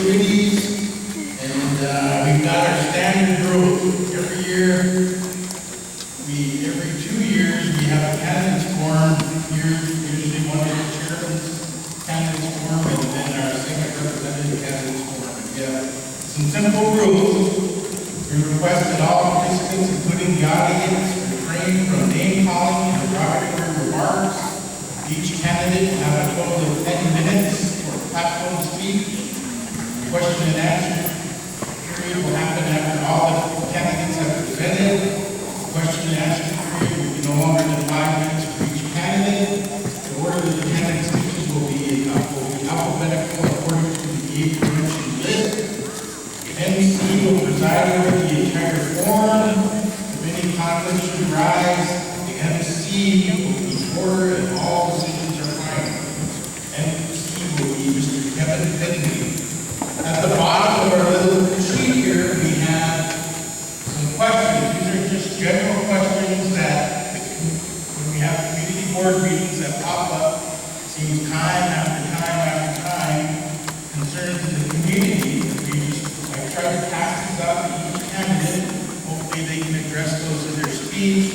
activities, and we've got our standard growth. Every year, every 2 years, we have a candidates forum here, usually one of the chairman's candidates forum, and then our second representative candidates forum. And we have some simple rules. We request that all participants, including the audience, refrain from name calling and derogatory remarks. Each candidate will have a total of 10 minutes for platform speech. Question and answer period will happen after all the candidates have presented. Question and answer period will be no longer than 5 minutes for each candidate. The order of the candidate speeches will be alphabetical according to the aforementioned list. MC will preside over the entire forum. If any conflict should arise, the MC will be order and all decisions are final. MC will be Mr. Kevin Finley. At the bottom of our little sheet here, we have some questions. These are just general questions that when we have community board meetings that pop up, it seems time after time after time, concerns in the community. I try to pass these out to each candidate. Hopefully they can address those in their speech.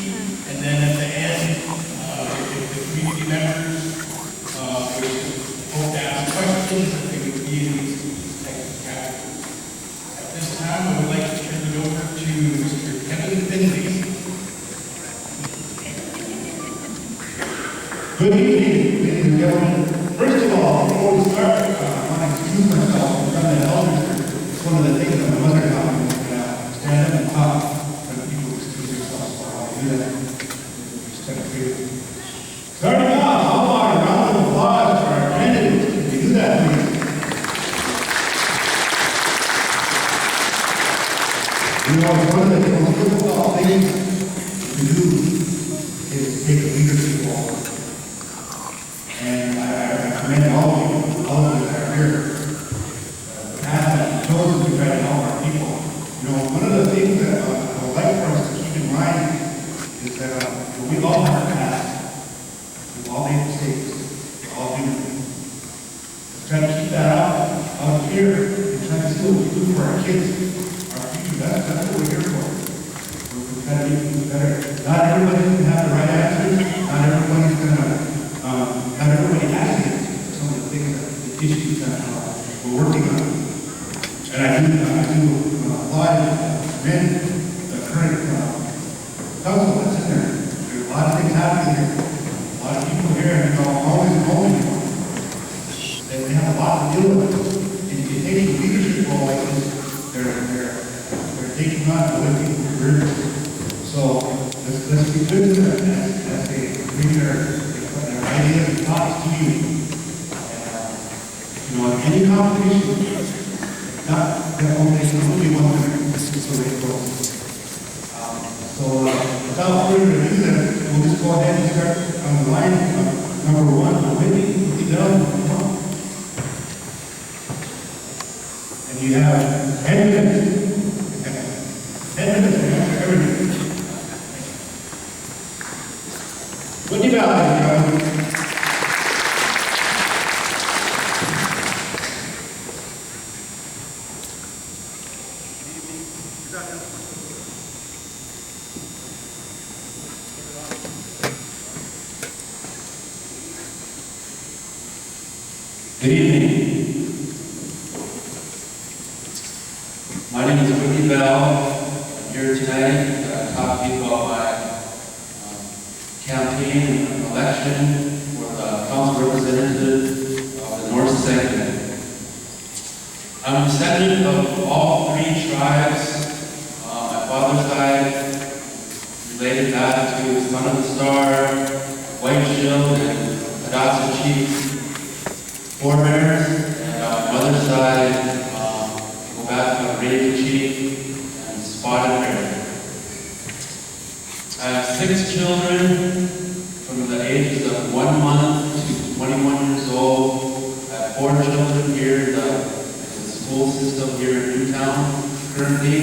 And then at the end, if the community members hope to ask questions, that they would be in these types of categories. At this time, I would like to turn it over to Mr. Kevin Finley. Good evening, ladies and gentlemen. First of all, before we start, I want to excuse myself from the elders. One of the things that my mother taught me was stand up and talk when people excuse themselves. So I'll do that. Starting off, how about a round of applause for our candidates? Can you do that, please? You know, one of the most difficult things to do is take a leadership role. And I commend all of you that are here. Chosen to try to help our people. You know, one of the things that I would like for us to keep in mind is that we all have a past. We've all made mistakes. We're all human. Let's try to keep that out here and try to see what we do for our kids, our future. That's what we're here for. We're trying to make things better. Not everybody's going to have the right answers. Not everybody's going to, not everybody has the answers for some of the things, the issues that we're working on. And I do applaud the current council that's in there. There's a lot of things happening here. A lot of people here, and always involved. And they have a lot to deal with. And if you take a leadership role like this, they're taking on other people's careers. So let's be good to them as they bring their ideas and thoughts to you. And, you know, any competition. Not that only be one winner, so they go. Without further ado, then we'll just go ahead and start on the line. Number one, Whitney Dell. And you have 10 minutes. 10 minutes to answer everything. Whitney Dell, Good evening. My name is Whitney Bell. I'm here tonight to talk to you about my campaign and election for the council representative of the North Segment. I'm a descendant of all three tribes. My father's side related that to Son of the Star, White Shield, and Adopted Chief. Forebears, and on the other side, go back to Raven Chief and Spotted Bear. I have 6 children from the ages of 1 month to 21 years old. I have 4 children here in the school system here in Newtown currently.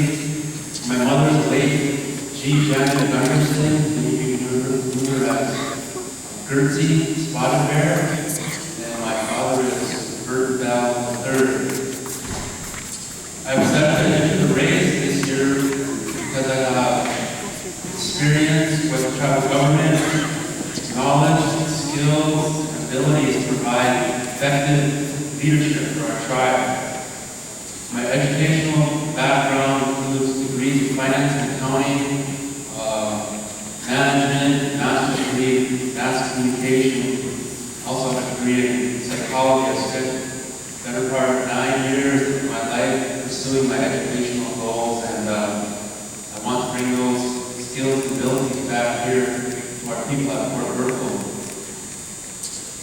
My mother's late G. Janet Gunderson, maybe you knew her as Gertzie Spotted Bear. And my father is Bert Bell III. for our tribe. My educational background includes degrees in finance and accounting, management, master's degree, mass communication. Also have a degree in psychology. I spent the better part of 9 years of my life pursuing my educational goals, and I want to bring those skills and abilities back here to our people at Port Berthold.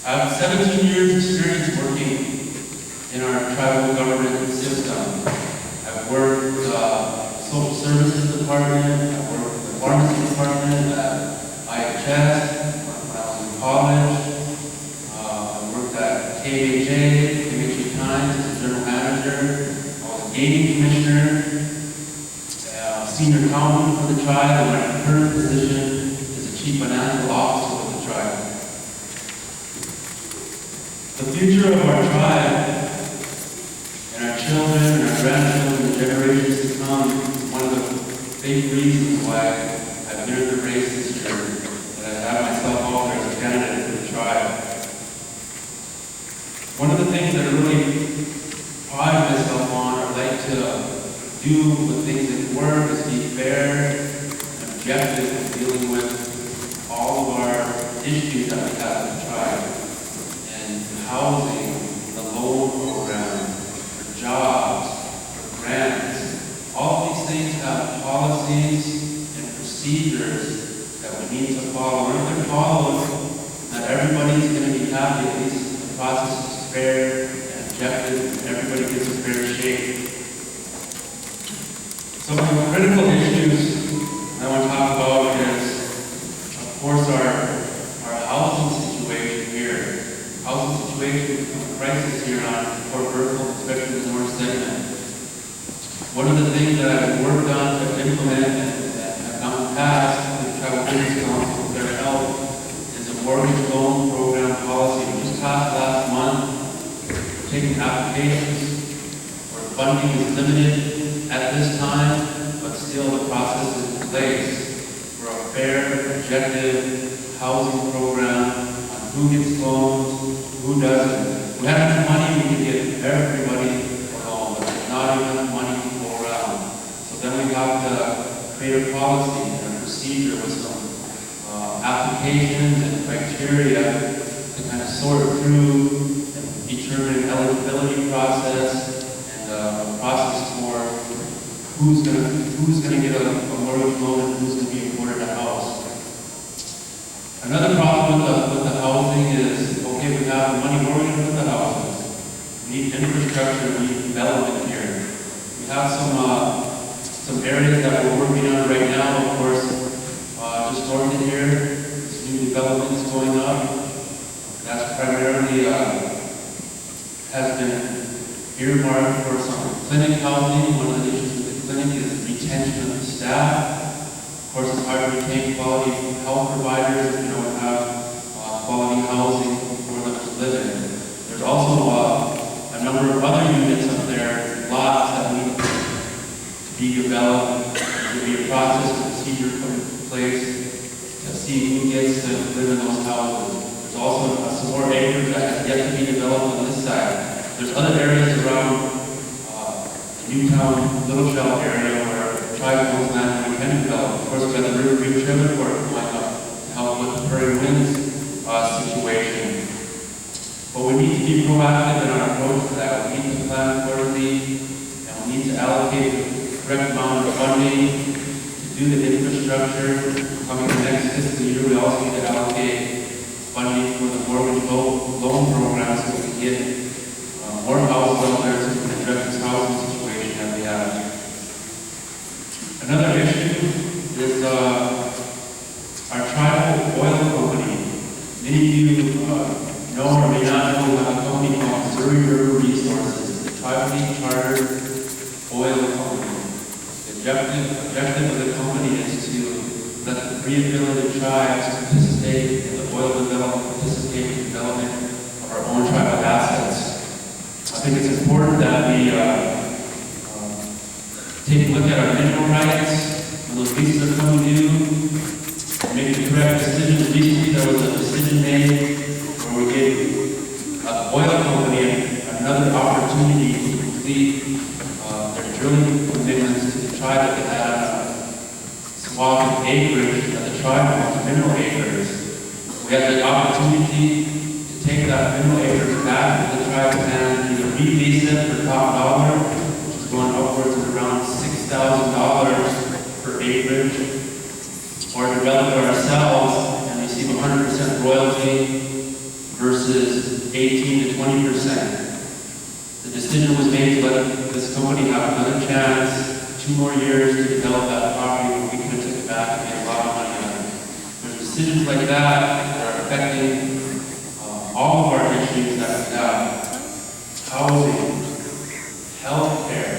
I have 17 years experience working in our tribal government system. I've worked in the social services department, I've worked in the pharmacy department at IHS when I was in college. I worked at KHA Times as a general manager. I was a gaming commissioner, senior accountant for the tribe, and my current position is the chief financial officer of the tribe. The future of our tribe and our children and our grandchildren and generations to come is one of the big reasons why I've entered the race this year, that I have myself out there as a candidate for the tribe. One of the things that I really pride myself on, or like to do with things at work, is be fair and objective in dealing with all of our issues that we have in the tribe. And housing, the loan program, for jobs, for grants. All of these things have policies and procedures that we need to follow. And if they're followed, not everybody's going to be happy. At least the process is fair and objective, and everybody gets a fair shake. Some of the critical issues I want to talk about is, of course, our housing situation here. Housing situation is a crisis here on Port Berthold, especially the north segment. One of the things that I've worked on to implement and have not passed with the Tribal Business Council with their help is a mortgage loan program policy. We just passed last month. We're taking applications where funding is limited at this time, but still the process is in place for a fair, objective housing program on who gets loans, who doesn't. We have enough money, we can get everybody a loan, but there's not enough money to go around. So then we have to create a policy and a procedure with some applications and criteria to kind of sort through and determine an eligibility process and a process for who's gonna get a mortgage loan and who's gonna be afforded a house. Another problem with the housing is, okay, we have the money, where are we going to put the houses? We need infrastructure, we need development here. We have some areas that we're working on right now, of course, just north of here, this new development is going up. That's primarily, has been earmarked for some clinic housing. One of the issues with the clinic is retention of the staff. Of course, it's hard to retain quality health providers if you don't have quality housing for them to live in. There's also a number of other units up there, lots that need to be developed. There'll be a process and procedure put in place to see who gets to live in those houses. There's also some more acreage that has yet to be developed on this side. There's other areas around the Newtown, Little Shell area where tribe owns land and we can develop. Of course, we have the River View Trailer Court going up to help with the prairie winds situation. But we need to be proactive in our approach to that. We need to plan accordingly, and we need to allocate the correct amount of funding to do the infrastructure. Coming the next fiscal year, we also need to allocate funding for the mortgage loan program so we can get more houses out there so we can address this housing situation that we have. Another issue is our tribal oil company. Many of you know or may not know about a company called Missouri River Resources. It's a tribally chartered oil company. The objective of the company is to let the pre-affiliated tribes participate in the oil development, participate in the development of our own tribal assets. I think it's important that we take a look at our mineral rights when those leases are coming due, make the correct decisions. Recently, there was a decision made where we gave the oil company another opportunity opportunity to complete their drilling commitments to the tribe that they had swath of acreage that the tribe wants, mineral acres. We had the opportunity to take that mineral acres back to the tribe and either release it for top dollar, which is going upwards of around $6,000 per acreage, or develop it ourselves and receive 100% royalty versus 18 to 20%. The decision was made to let this company have another chance, 2 more years to develop that property, where we could have took it back and made a lot of money on it. There's decisions like that that are affecting all of our issues that we have. Housing, healthcare.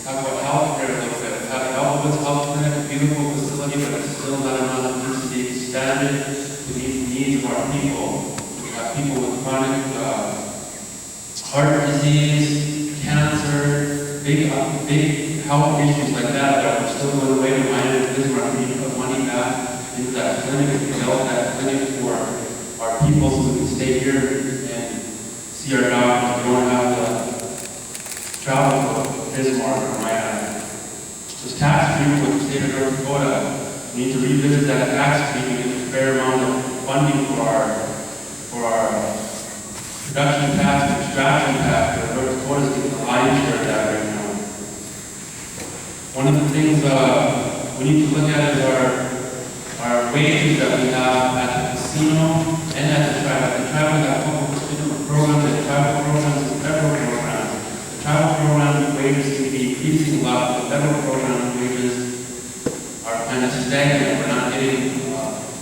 Talk about healthcare a little bit. We have Elwood's Health Clinic, a beautiful facility, but it's still not enough. It needs to be expanded to meet the needs of our people. We have people with chronic heart disease, cancer, big health issues like that are still going away to mine and Bismarck. We need to put money back into that clinic and develop that clinic for our people so we can stay here and see our doctors. We don't have to travel to Bismarck or Miami. This tax treaty with the state of North Dakota, we need to revisit that tax treaty and get a fair amount of funding for our production tax and extraction tax, where North Dakota is getting the lion's share of that right now. One of the things we need to look at is our wages that we have at the casino and at the tribe. The tribe has got a couple of different programs, the tribal programs and federal programs. The tribal program wages seem to be increasing a lot, but the federal program wages are kind of stagnant. We're not getting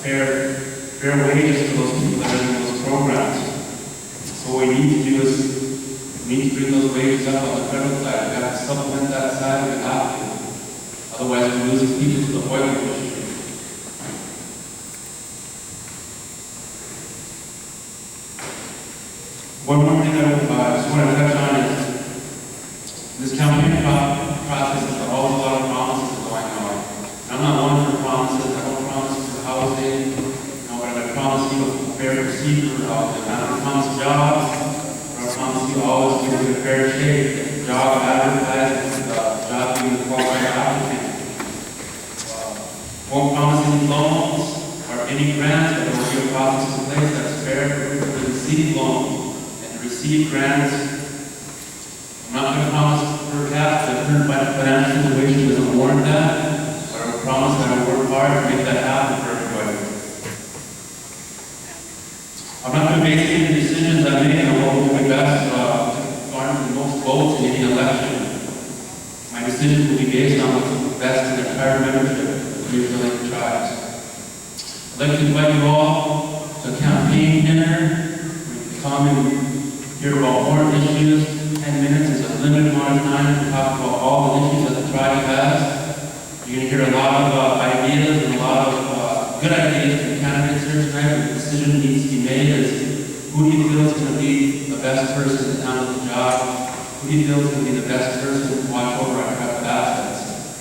fair wages for those people that are in those programs. So what we need to do is we need to bring those wages up on the federal side. We have to supplement that side, we have to. Otherwise, we're losing people to the oil industry. One more thing I just want to touch on is this campaign process is always a lot of promises going on. I'm not one for promises. I don't promise for housing. But I promise you a fair procedure for housing. I don't promise jobs. But I promise you always give you a fair shake. Job advertising, job being the qualified applicant. Won't promise any loans or any grants, but there will be a process in place that's fair for people to receive loans and to receive grants. I'm not going to promise perhaps the current financial situation doesn't warrant that, but I will promise that I will work hard to make that happen for everybody. I'm not going to base any decisions I make on what will be best to garner the most votes in any election. My decisions will be based on what's best in the entire membership. Rebuilding tribes. I'd like to invite you all to a campaign dinner. We come and hear about more issues. 10 minutes is a limited amount of time to talk about all the issues that the tribe has. You're going to hear a lot of ideas and a lot of good ideas from candidates here tonight. The decision needs to be made is who do you feel is going to be the best person to handle the job? Who do you feel is going to be the best person to watch over our tribal assets?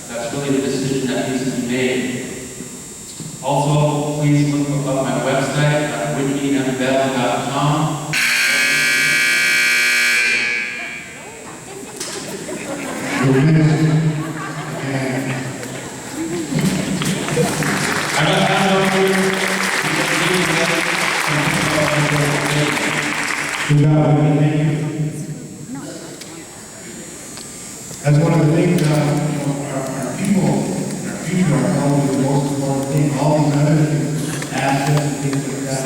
That's really the decision that needs to be made. Also, please look up my website at whitneymbell.com. I got hands up here. Good job, Whitney. Thank you. That's one of the things, our people, our future, our health is the most important thing. All these other things, assets and things like that,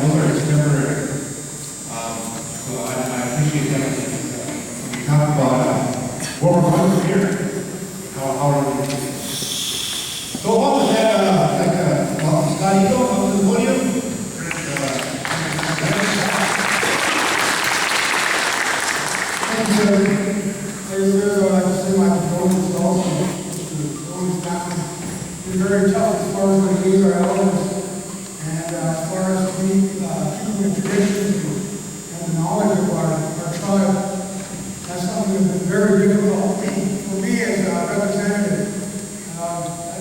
those are temporary. So I appreciate that. We talk about what we're going from here. How are we going to do this? So what was that, Scotty, go up to the podium? Thank you, sir. I'd like to say my condolences also to the Owens family. It's been very tough as far as what we are elders, and as far as keeping the traditions and the knowledge of our tribe. That's something that's been very difficult for me as a representative. I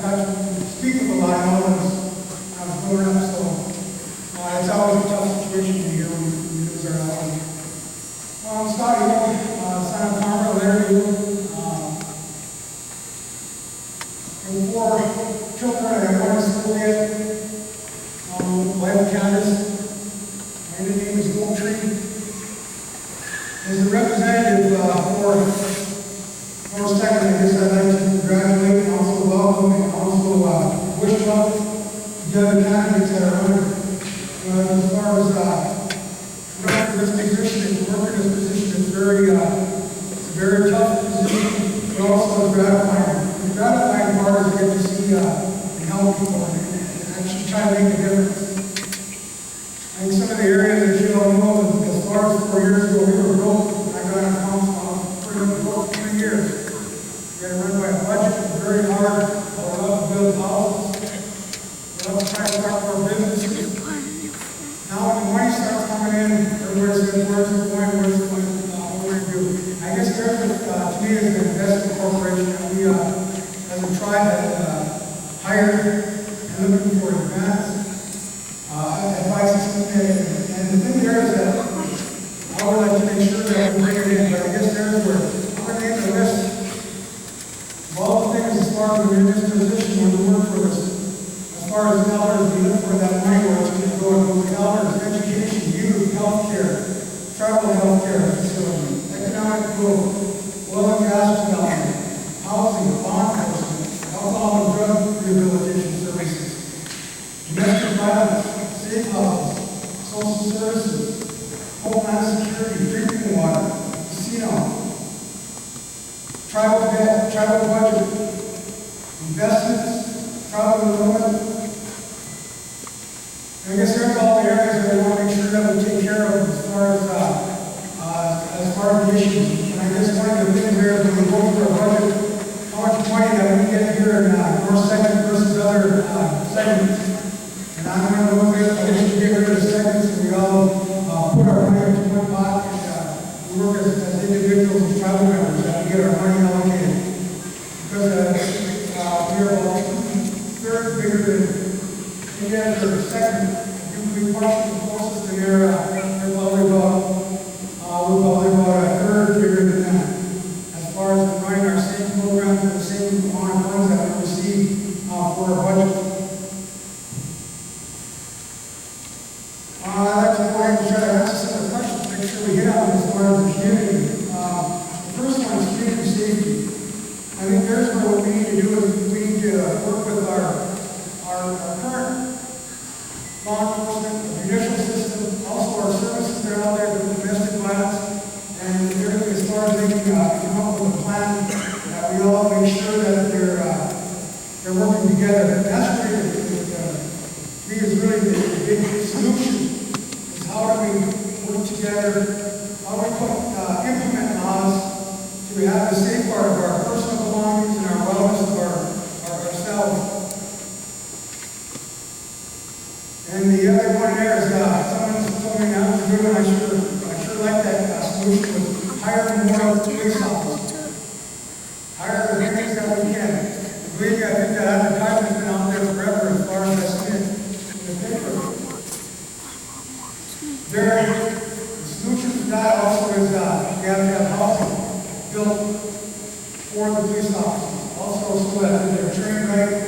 got to speak with a lot of elders when I was growing up, so it's always a tough situation to hear when we lose our elders. Scotty, you. And four children I have one in school yet. Wife Candace, my name is Goldtree. As the representative for North Second, I guess I'd like to congratulate and also welcome and also wish luck to the other candidates that are running. As far as running for this position and working in this position, it's a very tough position, but also gratifying. The gratifying part is to get to see and help people and actually try to make a difference. I think some of the areas that you all know, as far as 4 years ago, we were broke. When I got on council, I was pretty much broke for 3 years. We had to run by a budget, it was very hard. I would love to build houses. I love to try to start more businesses. Now when the money starts coming in, everybody says, where's it going, where's it going, what we're going to do. I guess there's, to me, is an investment corporation that we, as a tribe, have hired and looking for advance. Advice and the thing there is that I would like to make sure that we bring it in, but I guess there's where I'm going to name the list of all the things as far as we're in this position when we work for us. As far as dollars, we look for that money where it's going to go and those dollars, education, youth, healthcare, tribal healthcare facilities, economic growth, oil and gas development, housing, law enforcement, alcohol and drug rehabilitation services, domestic violence, safe houses, social services, homeland security, drinking water, casino, tribal debt, tribal budget, investments, tribal development. And I guess there's all the areas that we want to make sure that we take care of as far as the issues. And I guess one of the things there is when we go through our budget, how much money that we get here in North Second versus other segments. And I'm going to look at, I wish we get rid of the segments and we all put our money into one pot and we work as individuals and tribal members and we get our money allocated. Because we are about third bigger than any other segment. We partially the closest and they're probably about a third bigger than that. As far as running our same programs and the same amount of funds that we receive for our budget. I'd like to go ahead and try to answer some of the questions, make sure we hit on as far as the community. The first one is community safety. I think there's what we need to do is we need to work with our current law enforcement, judicial system, also our services that are out there with domestic violence, and as far as they can come up with a plan that we all make sure that they're working together. And that's really, to me, is really the big solution. How do we work together? How do we implement laws to have the safeguard of our personal belongings and our wellness of ourselves? And the other one there is someone told me that was a good one. I sure like that solution was hire more police officers. Hire the things that we can. And believe me, I think that advertisement's been out there forever as far as I've seen it in the paper. The solution to that also is we have to have housing built for the police officers. Also, so that they're trained right.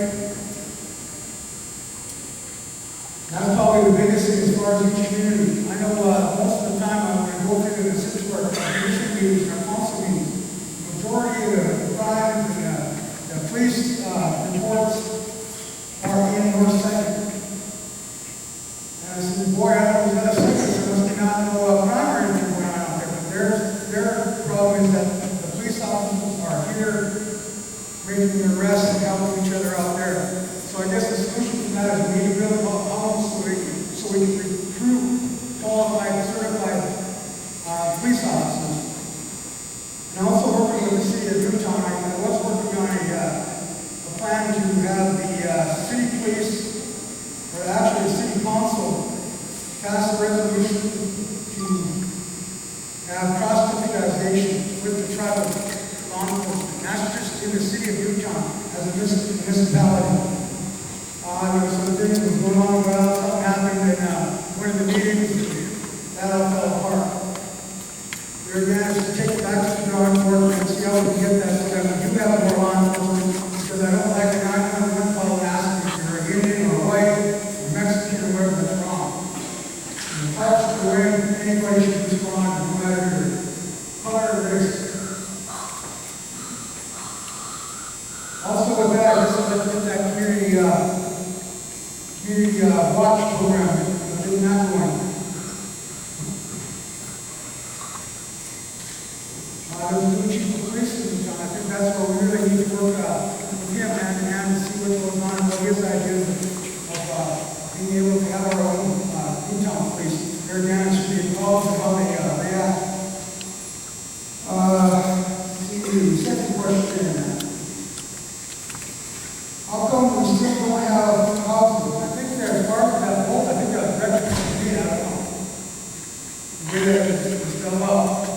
That's probably the biggest thing as far as each community. I know most of the time when I go through the city our commission meetings, our council meetings, the majority of the crimes and the police reports are in North Second. And I said, boy, I know these other sections, there must be not no crime or anything going on out there. But their problem is that the police officers are here making the arrests and helping each other out there. So I guess the solution to that is we need to build homes so we can recruit qualified, certified police officers. And also working with the city of Newtown, I was working on a plan to have the city police, or actually the city council, pass a resolution to have cross-deputization with the tribal law enforcement. That's just in the city of Newtown as a municipality. There was some things that was going on about something happened in one of the meetings, that all fell apart. We're going to have to take it back to the drawing board and see how police in town. I think that's where we really need to work with him hand in hand to see what's going on, what his ideas of being able to have our own in-town police. There again, it should be involved in how they react. The second question. How come we still don't have houses? I think there's part of that whole, I think that's record for me, I don't know. Maybe I could still up.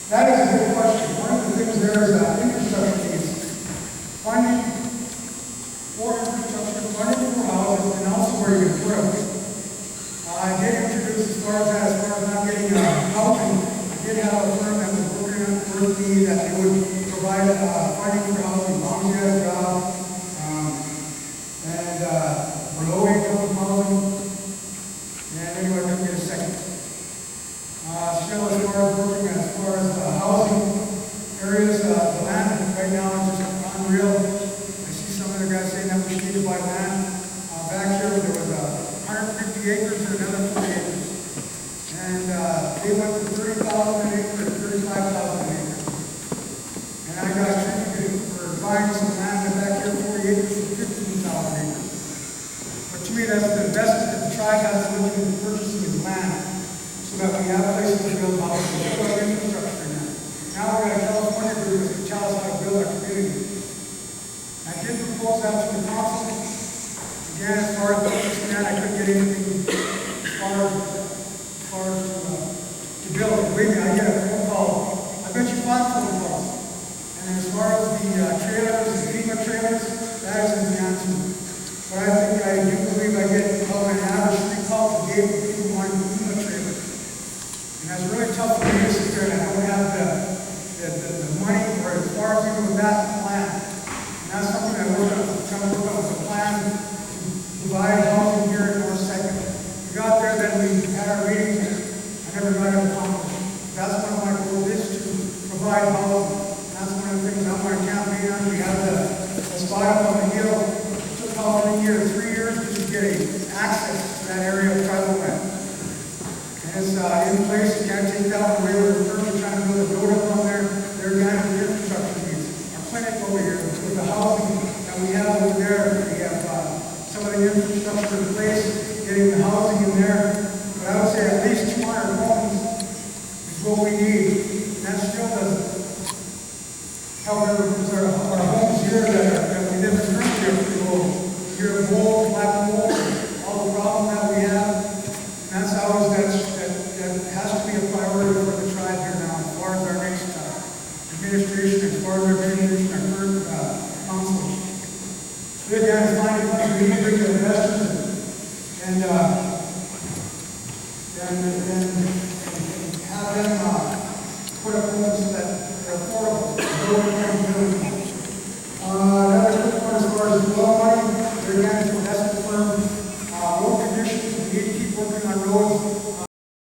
That is a good question. One of the things there is infrastructure needs. Funding for infrastructure, funding for houses, and also where you can put them. I did introduce as far as not getting housing. I did have a firm that was working with me that they would provide funding for housing, as long as you have a job, and for low income housing. And anyway, I didn't get a second. Still, as far as working, as far as housing areas, the land right now is just unreal. I see some other guys saying that we should need to buy land. Back here, there was 150 acres and another 40 acres. And they went from 30,000 an acre to 35,000 an acre. And I got treated for buying some land back here, 40 acres for 15,000 acres. But to me, that's the investment that the tribe has to look into purchasing is land, so that we have places to build houses, we put our infrastructure in there. Now we've got a California group that can tell us how to build our community. I did propose that to the council. Again, as far as purchasing that, I couldn't get anything as far as to build. Believe me, I get a phone call. I bet you 5 phone calls. And as far as the trailers, the FEMA trailers, that isn't the answer. But I think I do believe I get about an average 3 calls a day from people wanting FEMA trailers. And that's really tough for me to sit there and I don't have the money or as far as even with that plan. And that's something that we're going to try to work on with a plan to provide housing here in North Second. We got there, then we had our meetings, and I never got it accomplished. That's one of my goals is to provide housing. That's one of the things I'm going to campaign on. We have the spot up on the hill. It took how many years? 3 years just to get access to that area of tribal land. And it's in place. You can't take that one away. We're currently trying to build a road up on there. They're going to have infrastructure needs. Our clinic over here, with the housing that we have over there, we have some of the infrastructure in place, getting the housing in there. But I would say at least 200 homes is what we need. And that still doesn't help everyone. Our homes here that we live in currently are pretty low. Here at mold, black mold, all the problem that we have. And that's always that has to be a priority for the tribe here now, as far as our next administration, as far as our administration, our current councilors. So again, it's finding money we need to bring to investors and have them put up homes so that they're affordable.